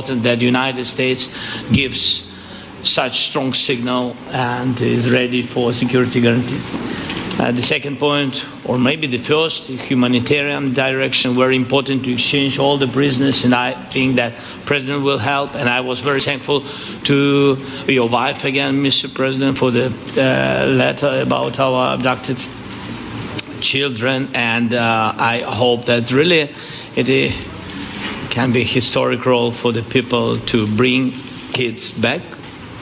that the United States gives such strong signal and is ready for security guarantees. The second point, or maybe the first, humanitarian direction, very important to exchange all the prisoners, and I think that President will help. And I was very thankful to your wife again, Mr. President, for the letter about our abducted children, and I hope that really it can be a historic role for the people to bring kids back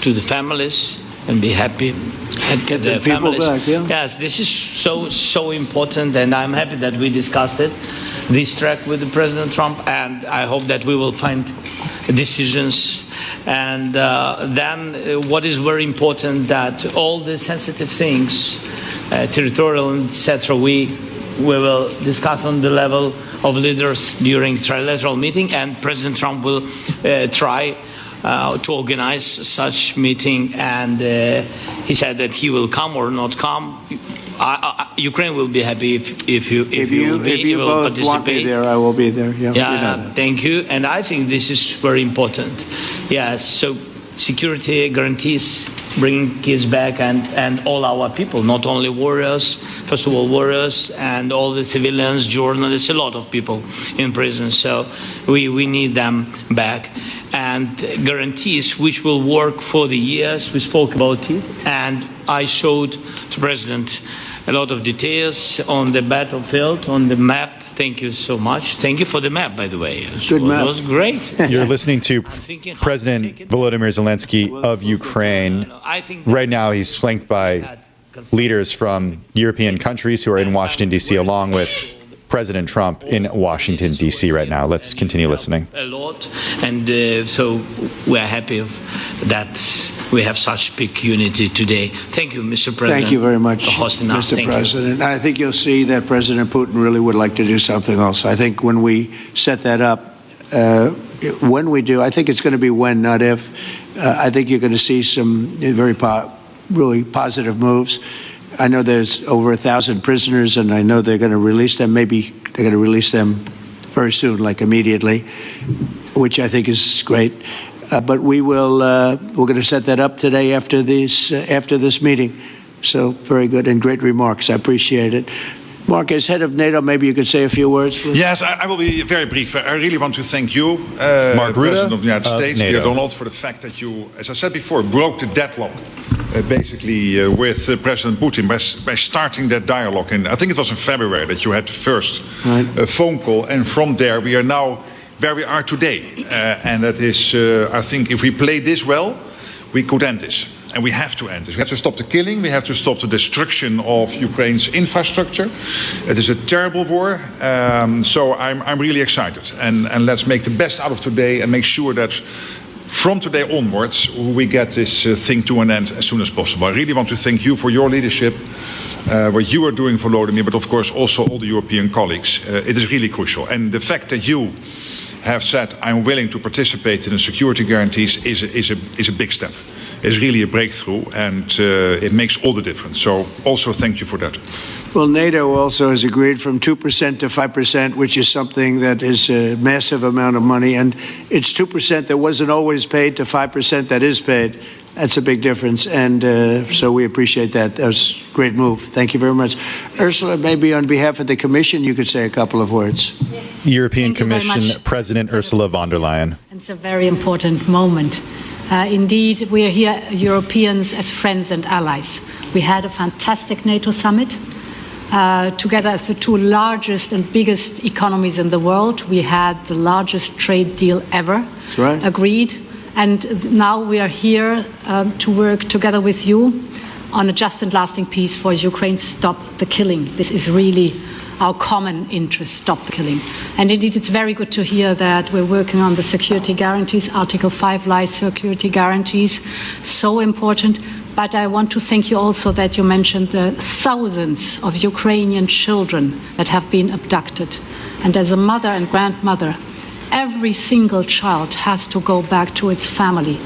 to the families and be happy and get their families back. Yeah. Yes, this is so important, and I'm happy that we discussed this track with President Trump, and I hope that we will find decisions. And then what is very important, that all the sensitive things, territorial, etc., we will discuss on the level of leaders during trilateral meeting, and President Trump will try to organize such meeting, and he said that he will come or not come. Ukraine will be happy if you will both want me there, I will be there. Yeah, thank you. And I think this is very important. Yes, so security guarantees, bringing kids back, and all our people, not only warriors, first of all warriors, and all the civilians, journalists, a lot of people in prison. So we need them back. And guarantees which will work for the years. We spoke about it, and I showed to President a lot of details on the battlefield, on the map. Thank you so much. Thank you for the map, by the way. Good map. It was great. You're listening to President Volodymyr Zelensky of Ukraine. Right now, he's flanked by leaders from European countries who are in Washington, D.C., along with President Trump in Washington, D.C. right now. Let's continue listening. A lot, and so we're happy that we have such big unity today. Thank you, Mr. President. Thank you very much, Mr. President. I think you'll see that President Putin really would like to do something else. I think when we set that up, when we do, I think it's going to be when, not if. I think you're going to see some really positive moves. I know there's over 1,000 prisoners, and I know they're going to release them. Maybe they're going to release them very soon, like immediately, which I think is great. But we're going to set that up today after this meeting. So very good and great remarks. I appreciate it. Mark, as head of NATO, maybe you could say a few words, please. Yes, I will be very brief. I really want to thank you, Mark President of the United States, NATO. dear Donald, for the fact that you, as I said before, broke the deadlock, basically, with President Putin by starting that dialogue. And I think it was in February that you had the first phone call, and from there we are now where we are today. And that is, I think, if we play this well, we could end this. And we have to end this. We have to stop the killing. We have to stop the destruction of Ukraine's infrastructure. It is a terrible war. So I'm really excited. And let's make the best out of today and make sure that from today onwards we get this thing to an end as soon as possible. I really want to thank you for your leadership, what you are doing for Volodymyr, but of course also all the European colleagues. It is really crucial. And the fact that you have said I'm willing to participate in the security guarantees is a big step. It's really a breakthrough, and it makes all the difference. So also thank you for that. Well, NATO also has agreed from 2% to 5%, which is something that is a massive amount of money. And it's 2% that wasn't always paid to 5% that is paid. That's a big difference. And so we appreciate that. That was a great move. Thank you very much. Ursula, maybe on behalf of the Commission, you could say a couple of words. European Commission President Ursula von der Leyen. It's a very important moment. Indeed, we are here, Europeans, as friends and allies. We had a fantastic NATO summit. Together as the two largest and biggest economies in the world, we had the largest trade deal ever agreed. And now we are here to work together with you on a just and lasting peace for Ukraine. Stop the killing. This is really our common interest, stop the killing. And indeed, it's very good to hear that we're working on the security guarantees, Article 5 lies security guarantees, so important. But I want to thank you also that you mentioned the thousands of Ukrainian children that have been abducted. And as a mother and grandmother, every single child has to go back to its family.